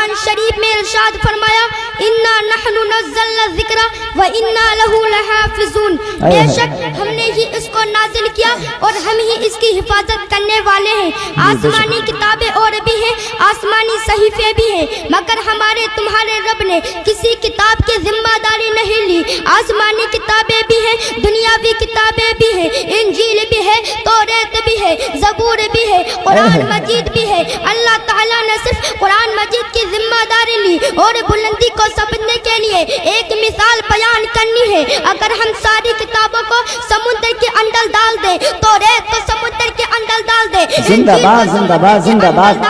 قرآن شریف میں ارشاد فرمایا انا نحن نزلنا الذکر و انا لہ لحافظون، بے شک ہم نے ہی اس کو نازل کیا اور ہم ہی اس کی حفاظت کرنے والے ہیں۔ آسمانی کتابیں اور بھی ہیں، آسمانی صحیفے بھی ہیں، مگر ہمارے تمہارے رب نے کسی کتاب کی ذمہ داری نہیں لی۔ آسمانی کتابیں بھی ہیں، دنیاوی کتابیں بھی ہیں، انجیل بھی ہے، توریت بھی ہے، زبور بھی ہے، قرآن مجید بھی ہے۔ اللہ تعالیٰ نے صرف قرآن مجید کی ذمہ داری لی اور بلندی کو سمجھنے کے لیے ایک مثال بیان کرنی ہے۔ اگر ہم ساری کتابوں کو سمندر کے اندر ڈال دیں، توریت کو سمندر کے اندر ڈال دیں، زندہ باد زندہ باد زندہ باد،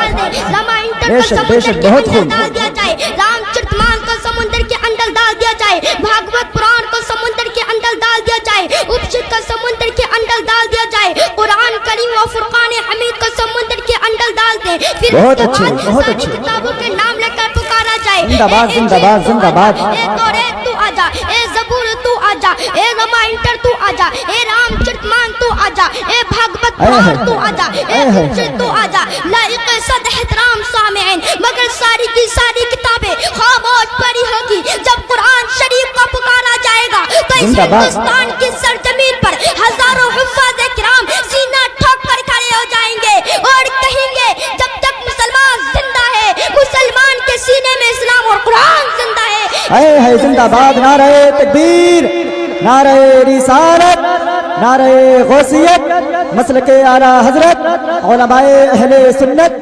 رامائن کو سمندر کے اندر ڈال دیا جائے، رام چرتمان کو سمندر کے اندر ڈال دیا جائے، بھاگوت پران کو سمندر کے اندر ڈال دیا جائے، اپنشد کو سمندر کے اندر ڈال دیا جائے، قرآن کریم و فرقان حمید کو سمندر کے اندر ڈال دیں، پھر بہت اچھے بہت اچھے، کتابوں کے نام لے کر پکارا جائے، زندہ باد زندہ باد زندہ باد، اے توریت تو آجا، اے زبور تو آجا، اے رامائن تو آجا، اے رام چرتمان تو آجا، اے بھاگوت پران تو آجا، اے اپنشد تو آجا۔ لائق صد احترام سامعین، مگر ساری کی ساری کتابیں خاموش پڑی ہوگی جب قرآن شریف کو پکارا جائے گا، تو اس ہندوستان کی سرزمین پر ہزاروں حفاظ کرام سینہ ٹھوک کر کھڑے ہو جائیں گے اور کہیں گے جب تک مسلمان زندہ ہے، مسلمان کے سینے میں اسلام اور قرآن زندہ ہے۔ زندہ باد، نعرہ تکبیر، نعرہ رسالت، نعرہ غوثیت، مسلک اعلیٰ حضرت، علماء اہل سنت،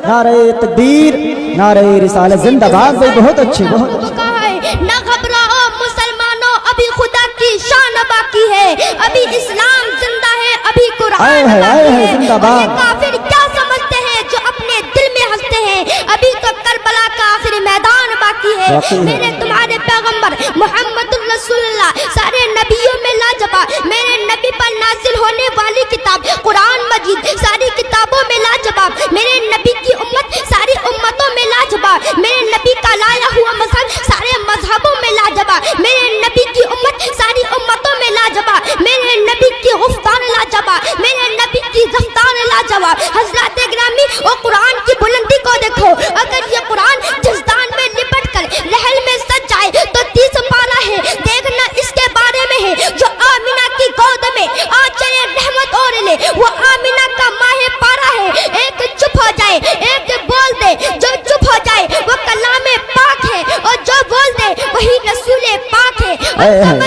نعرہ تکبیر، نعرہ رسالت، زندہ باد۔ بہت اچھے بہت اچھے۔ نہ گھبراؤ مسلمانوں، ابھی خدا کی شان باقی ہے، ابھی اسلام زندہ ہے، ابھی قرآن باقی ہے۔ زندہ باد۔ کافر کیا سمجھتے ہیں جو اپنے دل میں ہنستے ہیں، ابھی تو کربلا کا آخری میدان باقی ہے۔ میرے تمہارے پیغمبر محمد رسول اللہ سارے نبیوں میں لاجواب، میرے نبی پر نازل ہونے والی کتاب قرآن مجید ساری کتابوں میں لاجواب، میرے نبی کی امت ساری امتوں میں لاجواب، میرے نبی کا لایا ہوا مذہب سارے مذہبوں میں لاجواب، میرے نبی کی امت ساری امتوں میں لاجواب، میرے نبی کی گفتار لاجواب، میرے نبی کی گفتار لاجواب۔ حضرات گرامی، اور قرآن کی بلندی کو دیکھو، اگر یہ قرآن جزدان میں لپٹ کر رحل میں سج جائے تو 30 پارہ ہے، دیکھنا اس کے بارے میں ہے جو آمینہ کی گود میں آنچل رحمت اوڑھ لے، وہ آمینہ کا ماہ پارہ ہے۔ ایک چپ ہو جائے، ایک بول دے، جو چپ ہو جائے وہ کلام پاک ہے، اور جو بول دے وہی رسول پاک ہے۔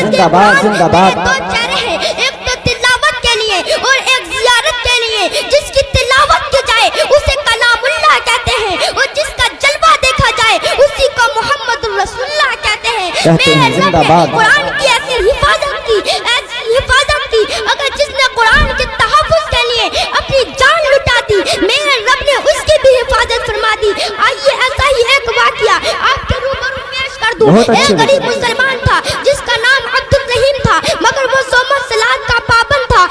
زندہ باد زندہ باد۔ دو چہرے ہیں، ایک تو تلاوت کے لیے اور ایک زیارت کے لیے۔ جس کی تلاوت کی جائے اسے کلام اللہ کہتے ہیں، اور جس کا جلوہ دیکھا جائے اسی کو محمد رسول اللہ کہتے ہیں۔ میرے رب نے قرآن کی ایسی حفاظت کی، ایسی حفاظت کی، اگر جس نے قرآن کے تحفظ کے لیے اپنی جان لٹا دی، میرے رب نے اس کی بھی حفاظت فرما دی۔ آئیے ایسا ہی ایک واقعہ آپ کے روبرو پیش کر دوں۔ ایک غریب مسلمان تھا جس کا نام عبد الرحیم تھا، مگر وہ صوم و صلات کا پابند تھا۔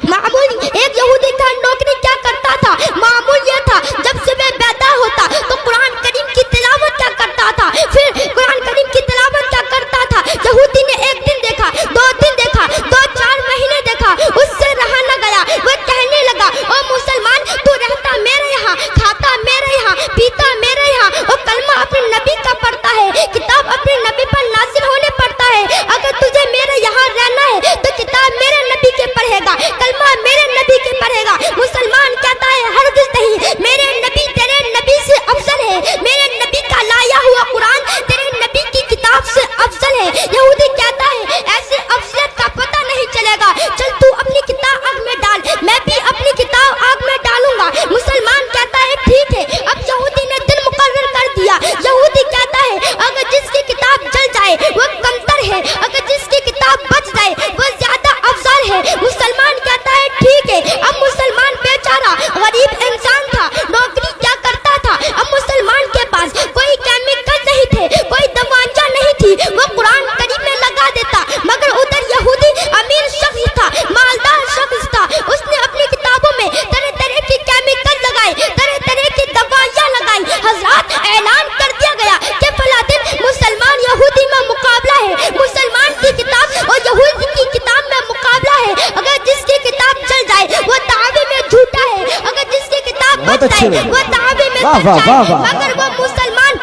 معمول ایک یہودی کا نوکری کیا کرتا تھا، معمول یہ تھا جب صبح بیدار ہوتا تو قرآن کریم کی تلاوت کیا کرتا تھا، پھر قرآن کریم کی تلاوت کیا کرتا تھا۔ یہودی نے ایک دن دیکھا، 2 دن دیکھا، 2-4 مہینے دیکھا، اس سے رہا نہ گیا۔ وہ کہنے لگا، او مسلمان، تو رہتا میرے یہاں، کھاتا میرے یہاں، پیتا میرے یہاں، اور کلمہ اپنے نبی کا پڑھتا ہے، کتاب اپنے نبی پر نازل ہونے پڑتا ہے۔ اگر تجھے میرے یہاں رہنا ہے تو کتاب میرے نبی کے پڑھے گا، کلمہ میرے نبی کے پڑھے گا۔ مسلمان کہتا ہے ہرگز نہیں، میرے نبی تیرے نبی سے افضل ہے، میرے نبی کا لایا ہوا قرآن تیرے نبی کی کتاب سے افضل ہے۔ یہودی کہتا ہے ایسے افضلیت کا پتہ نہیں چلے گا، چل تو اپنی کتاب آگ میں ڈال، میں بھی اپنی کتاب آگ میں ڈالوں گا۔ مسلمان کہتا ہے ٹھیک ہے۔ اب یہودی نے دن مقرر کر دیا۔ یہودی کہتا ہے اگر جس کی کتاب جل جائے وہ کمتر ہے، اگر جس کی کتاب بچ جائے وہ زیادہ افضل ہے۔ مسلمان کہتا ہے ٹھیک ہے۔ اب مسلمان بیچارہ غریب انسان تھا، نوکری کیا کرتا تھا، اب مسلمان کے پاس کوئی کیمیکل نہیں تھے، کوئی دوائیاں نہیں تھی، وہ قرآن کریم میں لگا دیتا، مگر ادھر یہودی امیر شخص تھا، مالدار شخص تھا، اس نے اپنی کتابوں میں طرح طرح کی کیمیکل لگائے، طرح طرح کی دوائیاں لگائی۔ حضرات اعلان کر دیا گیا کہ فلاں دن مسلمان یہودی میں مقابلہ ہے، مسلمان کی کتاب اور یہودی کی کتاب میں مقابلہ ہے۔ اگر جس کی کتاب چل جائے وہ دعوے میں جھوٹا ہے، اگر جس کی کتاب بچ جائے وہ دعوے میں سچا ہے، مگر وہ مسلمان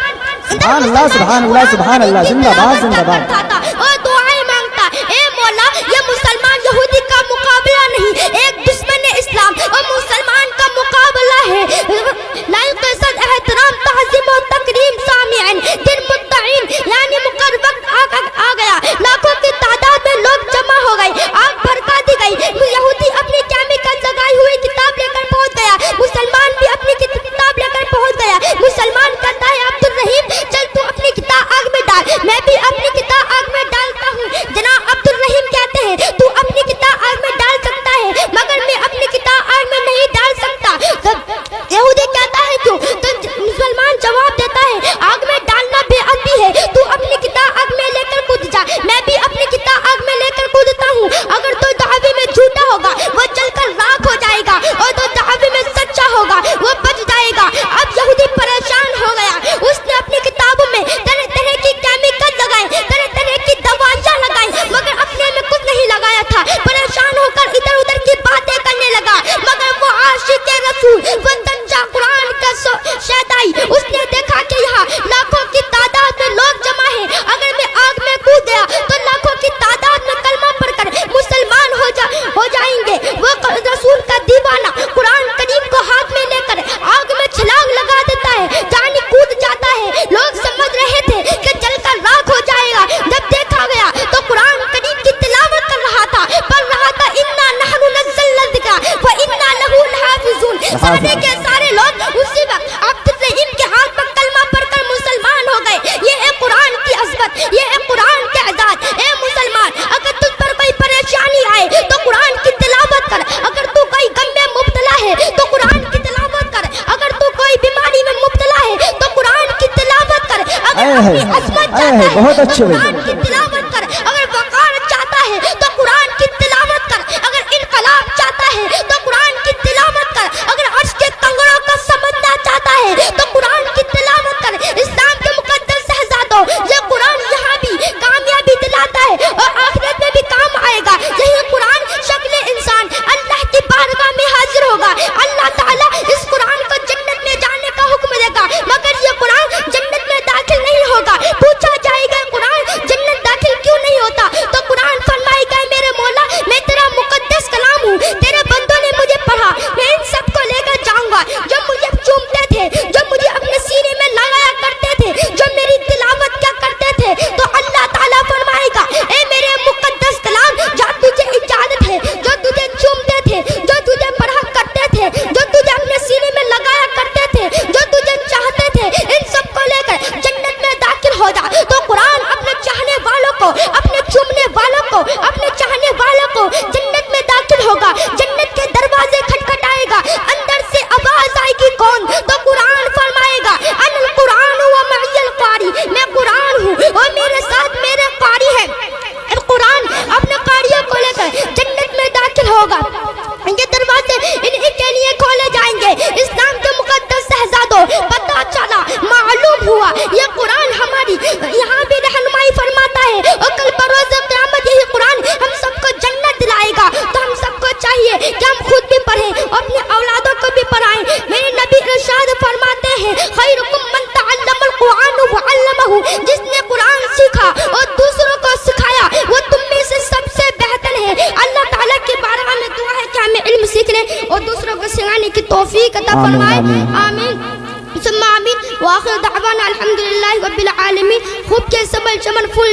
سبحان اللہ سبحان اللہ سبحان اللہ، زندہ باد زندہ باد۔ اور دعائیں مانگتا، اے مولا یہ مسلمان یہودی کا مقابلہ نہیں، ایک دشمن اسلام اور مسلمان کا مقابلہ ہے۔ لائق عزت احترام تعظیم و تکریم سامعین دن مدعین یعنی مقرر وقت آ گیا، لاکھوں کی تعداد میں لوگ جمع ہو گئے، آگ بھڑکا دی گئی، یہودی اپنی کیمیکل لگائی ہوئی کتاب لے کر پہنچ گیا، مسلمان بھی اپنی کتاب لے کر پہنچ گیا۔ مسلمان کہتا ہے عبد الرحیم چل تو اپنی کتاب آگ میں ڈال، میں بھی اپنی کتاب آگ میں ڈالتا ہوں۔ جناب عبد الرحیم کہتے ہیں تو اپنی کتاب آگ میں ڈال سکتا ہے مگر میں اپنی کتاب آگ میں نہیں ڈال سکتا۔ یہودی کہتا ہے کیوں؟ تو مسلمان جواب دیتا ہے آگ میں ڈالنا بے ادبی ہے، تو اپنی کتاب آگ میں لے کر کود جا، میں بھی اپنی کتاب آگ میں لے کر کودتا ہوں۔ اگر تو دعوی میں جھوٹا ہوگا وہ جل کر راکھ ہو جائے گا، اور تو دعوی میں سچا ہوگا وہ بچ جائے گا۔ اب یہودی پریشان ہو گیا، اس نے اپنی کتابوں میں طرح طرح کی کیمیکل لگائے، طرح طرح کی دوائیاں لگائی، مگر اپنے میں کچھ نہیں لگایا تھا۔ پریشان ہو کر ادھر ادھر کی باتیں کرنے لگا، مگر وہ عاشق رسول وہ تنجا قرآن کا شیدائی، اس نے دیکھا کہ یہاں لاکھوں کی تعداد میں لوگ جمع ہیں، اگر میں آگ میں کود گیا تو لاکھوں کی تعداد میں کلمہ پڑھ کر مسلمان ہو جائیں گے۔ وہ رسول کا دیوانہ قرآن کریم کو ہاتھ میں لے کر آگ میں چھلانگ لگا دیتا ہے، جانی کود جاتا ہے۔ لوگ سمجھ رہے تھے کہ جل کر راکھ ہو جائے گا، جب دیکھا گیا تو قرآن کریم کی تلاوت کر رہا تھا، پڑھ رہا تھا انا نحن نزلنا الذکر وانا لہ لحافظون۔ سارے کے سارے لوگ اسی وقت عبد الرحیم کے ہاتھ پر کلمہ پڑھ کر مسلمان ہو گئے۔ یہ ہے قرآن کی عظمت، یہ ہے قرآن کے اعزاز۔ اے مسلمان اگر تجھ پر کوئی پریشانی آئے تو قرآن کی تلاوت کر، اگر تو کوئی غم میں مبتلا ہے تو قرآن کی تلاوت کر، اگر تو کوئی بیماری میں مبتلا ہے تو قرآن کی تلاوت کر، اگر اپنی عظمت چاہتا ہے بہت تو اچھے قرآن کی تلاوت کر، اگر وقار چاہتا ہے تو قرآن کی تلاوت کر، اگر انقلاب چاہتا ہے تو قرآن کی تلاوت کر، اگر عرش کے کنگروں کو سمجھنا چاہتا ہے تو قرآن کی تلاوت کر۔ اسلام کے مقدس شہزادوں یہ قرآن یہاں بھی کامیابی دلاتا ہے اور آخرت میں بھی کام آئے گا۔ یہی قرآن شکل انسان اللہ کی بارگاہ میں حاضر ہوگا، اللہ تعالیٰ اس قرآن کو جنت میں جانے کا حکم دے گا، مگر یہ قرآن جنت میں داخل نہیں ہوگا۔ پوچھا جائے گا قرآن جنت داخل کیوں نہیں ہوتا تو قرآن فرمائے گا میرے مولا میں تیرا مقدس کلام ہوں، تیرے بندوں نے مجھے پڑھا، میں ان سب کو لے کر جاؤں گا جو مجھے چومتے تھے، جو مجھے اپنے سینے میں لگایا کرتے تھے، جو میری تلاوت کیا کرتے تھے، تو اللہ تعالیٰ فرمائے گا اے میرے مقدس کلام جو تجھے اجازت ہے، جو تجھے چومتے تھے، جو تجھے پڑھا کرتے تھے، جو تجھے اپنے سینے میں لگایا کرتے تھے، جو تجھے چاہتے تھے، ان سب کو لے کر جنت میں داخل ہو جا۔ تو قرآن اپنے چاہنے والوں کو، اپنے چومنے والوں کو، اپنے چاہنے والوں کو جنت میں داخل ہوگا، جنت کے دروازے کھٹکھٹائے گا، اندر سے آواز آئے گی کون؟ تو قرآن فرمائے گا ان القرآن و معی القاری، میں قرآن ہوں اور میرے ساتھ میرے قاری ہیں۔ قرآن اپنے قاریوں کو لے کر جنت میں داخل ہوگا، یہ دروازے انہی کے لیے کھولے جائیں گے۔ اسلام کے مقدس شہزادوں پتہ چلا، معلوم ہوا یہ قرآن ہماری یہاں بھی رہنمائی فرماتا ہے، اور کل بروز قیامت یہی قرآن ہم سب کو جنت دلائے گا۔ تو ہم سب کو چاہیے کہ ہم خود بھی پڑھیں اور اپنے اولادوں کو بھی پڑھائیں۔ میرے نبی ارشاد فرماتے ہیں خیرکم من تعلم القرآن وعلمہ، جس نے قرآن سیکھا اور دوسروں کو سکھایا وہ تم میں سے سب سے بہتر ہے۔ اللہ تعالیٰ کی بارگاہ میں دعا ہے کہ ہمیں علم سیکھ لیں اور دوسروں کو سکھانے کی توفیق عطا فرمائے، آمین ثم آمین۔ وآخر دعوانا الحمدللہ رب العالمین۔ خوب کے سبل چمن پھول